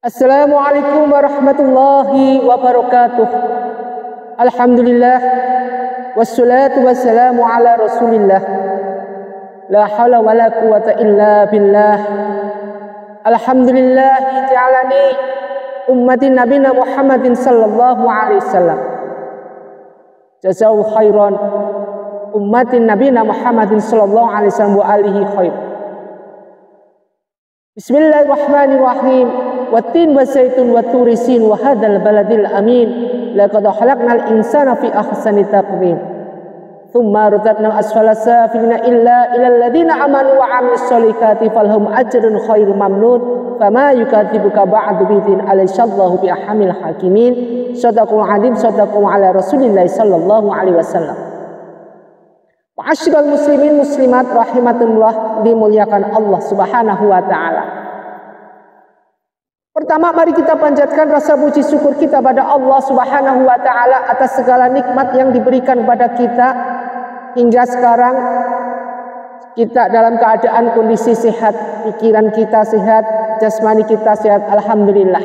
Assalamualaikum warahmatullahi wabarakatuh. Alhamdulillah wassalatu wassalamu ala Rasulillah. La haula wala quwata illa billah. Alhamdulillah ja'alani ummatin nabiyina Muhammadin sallallahu alaihi wasallam. Jazahu khairan ummatin nabiyina Muhammadin sallallahu alaihi wasallam wa alihi khair. Bismillahirrahmanirrahim. Wattin wa zaitun wa turi sin wa hadzal baladil amin. Laqad khalaqnal insana fi ahsani taqwim. Tsumma radadna asfala safilina illa ilal ladzina amanu wa 'amilus solihati falhum ajrun khairu mamnun. Fama yukadzibuka ba'du bidin alaysallahu bi ahkamil hakimin. Shadaqul 'adim shadaqu ala Rasulillah sallallahu alaihi wasallam. Ma'asyiral muslimin muslimat rahimatullah, dimuliakan Allah Subhanahu wa taala. Pertama, mari kita panjatkan rasa puji syukur kita pada Allah Subhanahu wa taala atas segala nikmat yang diberikan kepada kita hingga sekarang. Kita dalam keadaan kondisi sehat, pikiran kita sehat, jasmani kita sehat, alhamdulillah.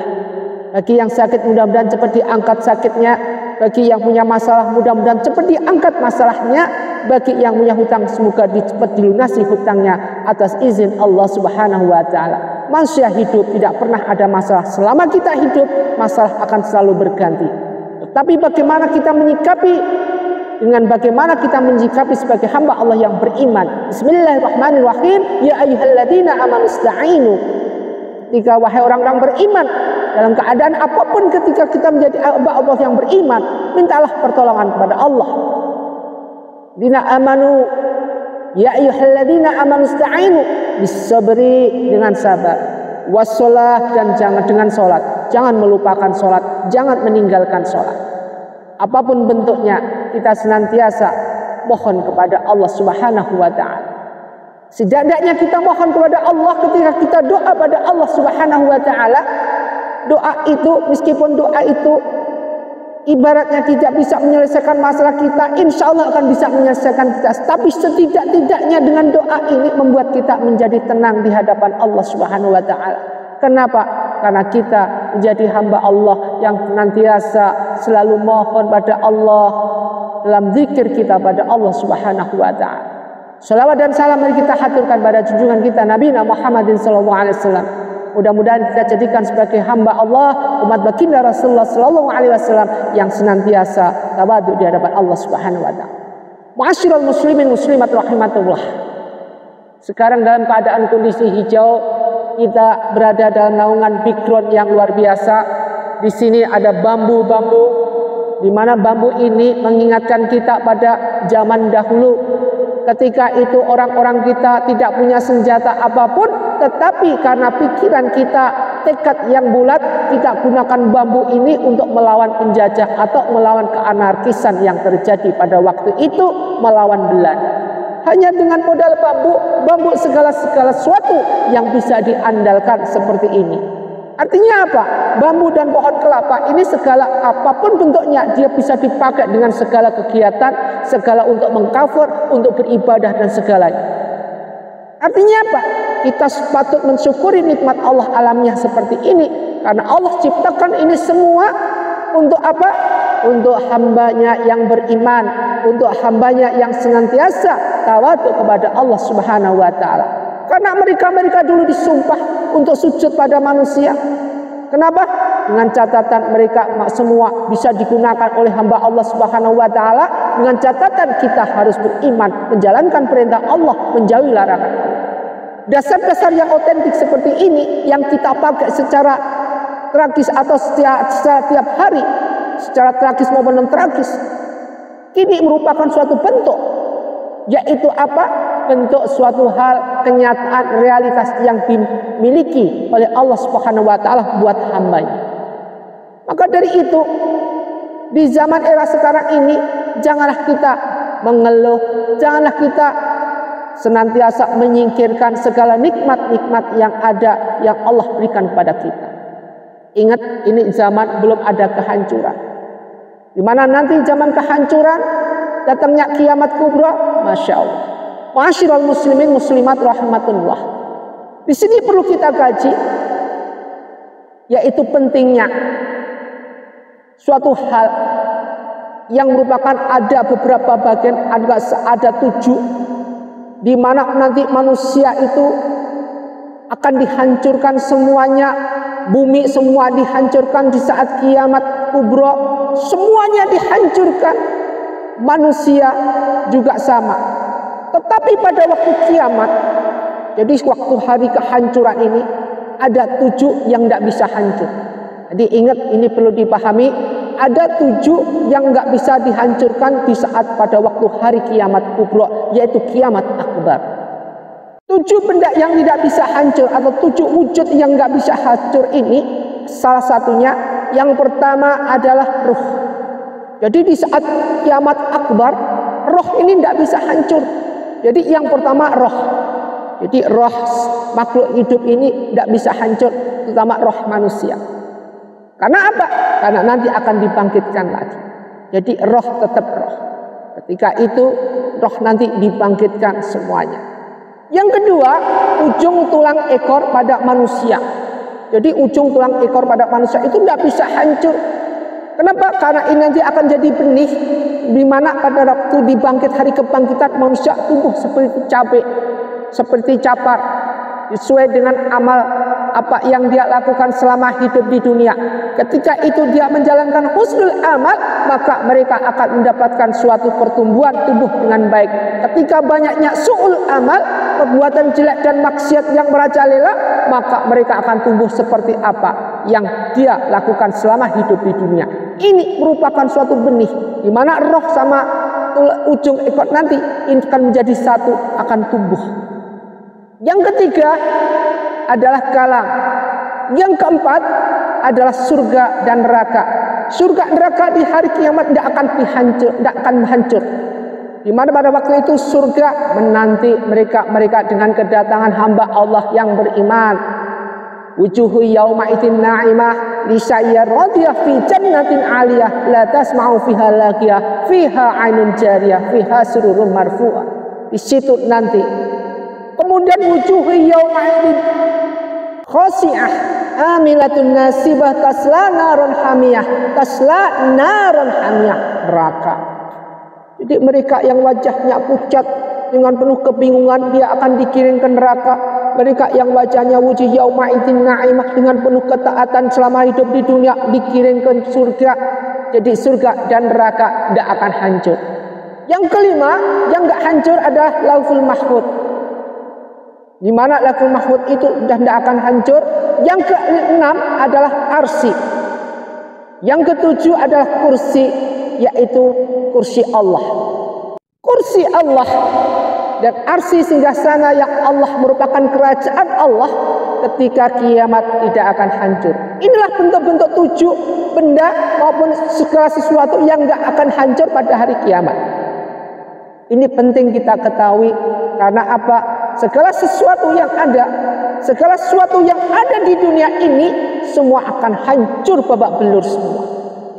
Bagi yang sakit mudah-mudahan cepat diangkat sakitnya, bagi yang punya masalah mudah-mudahan cepat diangkat masalahnya, bagi yang punya hutang semoga cepat dilunasi hutangnya atas izin Allah Subhanahu wa taala. Manusia hidup tidak pernah ada masalah. Selama kita hidup, masalah akan selalu berganti. Tetapi bagaimana kita menyikapi, dengan bagaimana kita menyikapi sebagai hamba Allah yang beriman. Bismillahirrahmanirrahim. Ya ayyuhalladzina amanu ista'inu. Ketika wahai orang-orang beriman, dalam keadaan apapun ketika kita menjadi hamba Allah yang beriman, mintalah pertolongan kepada Allah. Dina amanu, ya ayyuhalladzina amanu ista'inu bisabri, dengan sabar, wassalah, dan jangan dengan salat, jangan melupakan salat, jangan meninggalkan salat. Apapun bentuknya, kita senantiasa mohon kepada Allah Subhanahu wa taala. Setidaknya kita mohon kepada Allah ketika kita doa pada Allah Subhanahu wa taala. Doa itu, meskipun doa itu ibaratnya tidak bisa menyelesaikan masalah kita, insya Allah akan bisa menyelesaikan kita. Tapi setidak-tidaknya dengan doa ini membuat kita menjadi tenang di hadapan Allah Subhanahu wa taala. Kenapa? Karena kita menjadi hamba Allah yang senantiasa selalu mohon pada Allah dalam zikir kita pada Allah Subhanahu wa taala. Salawat dan salam mari kita haturkan pada junjungan kita Nabi Muhammadin sallallahu alaihi wasallam. Mudah-mudahan kita jadikan sebagai hamba Allah, umat baginda Rasulullah sallallahu alaihi wasallam yang senantiasa tawadhu di hadapan Allah Subhanahu wa taala. Ma'asyiral muslimin muslimat rahimatullah. Sekarang dalam keadaan kondisi hijau, kita berada dalam naungan background yang luar biasa. Di sini ada bambu-bambu, di mana bambu ini mengingatkan kita pada zaman dahulu. Ketika itu orang-orang kita tidak punya senjata apapun, tetapi karena pikiran kita, tekad yang bulat, kita gunakan bambu ini untuk melawan penjajah atau melawan keanarkisan yang terjadi pada waktu itu, melawan Belanda. Hanya dengan modal bambu segala sesuatu yang bisa diandalkan seperti ini. Artinya apa? Bambu dan pohon kelapa ini segala apapun bentuknya, dia bisa dipakai dengan segala kegiatan, segala untuk mengcover, untuk beribadah dan segalanya. Artinya apa? Kita patut mensyukuri nikmat Allah alamnya seperti ini. Karena Allah ciptakan ini semua untuk apa? Untuk hambanya yang beriman, untuk hambanya yang senantiasa tawadhu kepada Allah Subhanahu wa taala. Karena mereka dulu disumpah untuk sujud pada manusia. Kenapa? Dengan catatan mereka semua bisa digunakan oleh hamba Allah Subhanahu wa taala, dengan catatan kita harus beriman, menjalankan perintah Allah, menjauhi larangan Allah. Dasar-dasar yang otentik seperti ini yang kita pakai secara tragis atau setiap hari, secara tragis maupun non tragis, ini merupakan suatu bentuk, yaitu apa? Bentuk suatu hal, kenyataan, realitas yang dimiliki oleh Allah Subhanahu wa taala buat hambanya. Maka dari itu, di zaman era sekarang ini, janganlah kita mengeluh, janganlah kita senantiasa menyingkirkan segala nikmat-nikmat yang ada, yang Allah berikan kepada kita. Ingat, ini zaman belum ada kehancuran. Di mana nanti zaman kehancuran, datangnya kiamat kubra, Masya Allah. Ma'asyiral muslimin muslimat rahimatullah. Di sini perlu kita kaji yaitu pentingnya suatu hal yang merupakan ada beberapa bagian, ada 7, di mana nanti manusia itu akan dihancurkan semuanya, bumi semua dihancurkan di saat kiamat kubro, semuanya dihancurkan, manusia juga sama. Tetapi pada waktu kiamat, jadi waktu hari kehancuran ini, ada 7 yang tidak bisa hancur. Jadi ingat, ini perlu dipahami, ada 7 yang nggak bisa dihancurkan di saat pada waktu hari kiamat kubro, yaitu kiamat akbar. 7 benda yang tidak bisa hancur atau 7 wujud yang nggak bisa hancur ini, salah satunya yang pertama adalah ruh. Jadi di saat kiamat akbar, roh ini tidak bisa hancur. Jadi yang pertama roh. Jadi roh makhluk hidup ini tidak bisa hancur, terutama roh manusia. Karena apa? Karena nanti akan dibangkitkan lagi. Jadi roh tetap roh. Ketika itu roh nanti dibangkitkan semuanya. Yang kedua, ujung tulang ekor pada manusia. Jadi ujung tulang ekor pada manusia itu tidak bisa hancur. Kenapa? Karena ini nanti akan jadi benih, di mana pada waktu dibangkit hari kebangkitan manusia tumbuh seperti cabai, seperti capar, sesuai dengan amal apa yang dia lakukan selama hidup di dunia. Ketika itu dia menjalankan husnul amal, maka mereka akan mendapatkan suatu pertumbuhan tubuh dengan baik. Ketika banyaknya su'ul amal, perbuatan jelek dan maksiat yang merajalela, maka mereka akan tumbuh seperti apa yang dia lakukan selama hidup di dunia. Ini merupakan suatu benih, di mana roh sama ujung ekor nanti akan menjadi satu, akan tumbuh. Yang ketiga adalah kalam. Yang keempat adalah surga dan neraka. Surga dan neraka di hari kiamat tidak akan hancur. Di mana pada waktu itu surga menanti mereka dengan kedatangan hamba Allah yang beriman. Wujuhu yauma idzin na'imah li sayyar radiyah fi jannatin 'aliyah la tasma'u fiha lagiyah fiha 'ainun jariyah fiha sururun marfu'ah. Di situ nanti. Kemudian wujuhu yauma idzin khasi'ah amilatun nasibah tasla naron hamiyah, neraka. Jadi mereka yang wajahnya pucat dengan penuh kebingungan, dia akan dikirim ke neraka. Mereka yang wajahnya wujuh yauma idzin na'imah dengan penuh ketaatan selama hidup di dunia, dikirim ke surga. Jadi surga dan neraka tidak akan hancur. Yang kelima yang nggak hancur adalah Lauhul Mahfuz, di mana Lauhul Mahfuz itu sudah tidak akan hancur. Yang keenam adalah arsy. Yang ketujuh adalah kursi, yaitu kursi Allah. Kursi Allah dan arsy singgasana yang Allah merupakan kerajaan Allah, ketika kiamat tidak akan hancur. Inilah bentuk-bentuk 7 benda maupun segala sesuatu yang tidak akan hancur pada hari kiamat. Ini penting kita ketahui, karena apa? Segala sesuatu yang ada, segala sesuatu yang ada di dunia ini semua akan hancur babak belur semua.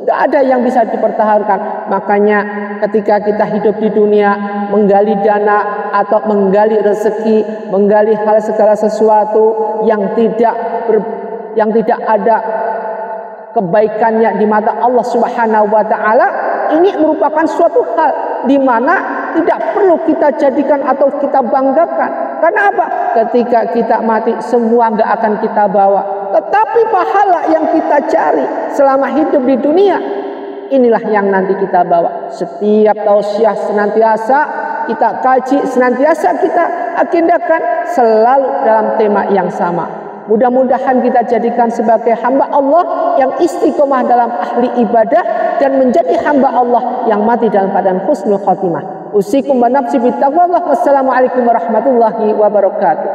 Tidak ada yang bisa dipertahankan. Makanya ketika kita hidup di dunia, menggali dana atau menggali rezeki, menggali hal segala sesuatu yang tidak ada kebaikannya di mata Allah Subhanahu wa taala, ini merupakan suatu hal di mana tidak perlu kita jadikan atau kita banggakan. Karena apa? Ketika kita mati, semua nggak akan kita bawa. Tetapi pahala yang kita cari selama hidup di dunia, inilah yang nanti kita bawa. Setiap tausiah senantiasa kita kaji, senantiasa kita agendakan selalu dalam tema yang sama. Mudah-mudahan kita jadikan sebagai hamba Allah yang istiqomah dalam ahli ibadah dan menjadi hamba Allah yang mati dalam keadaan husnul khotimah. Usikum wa nafsi bittaqwallah. Wassalamualaikum warahmatullahi wabarakatuh.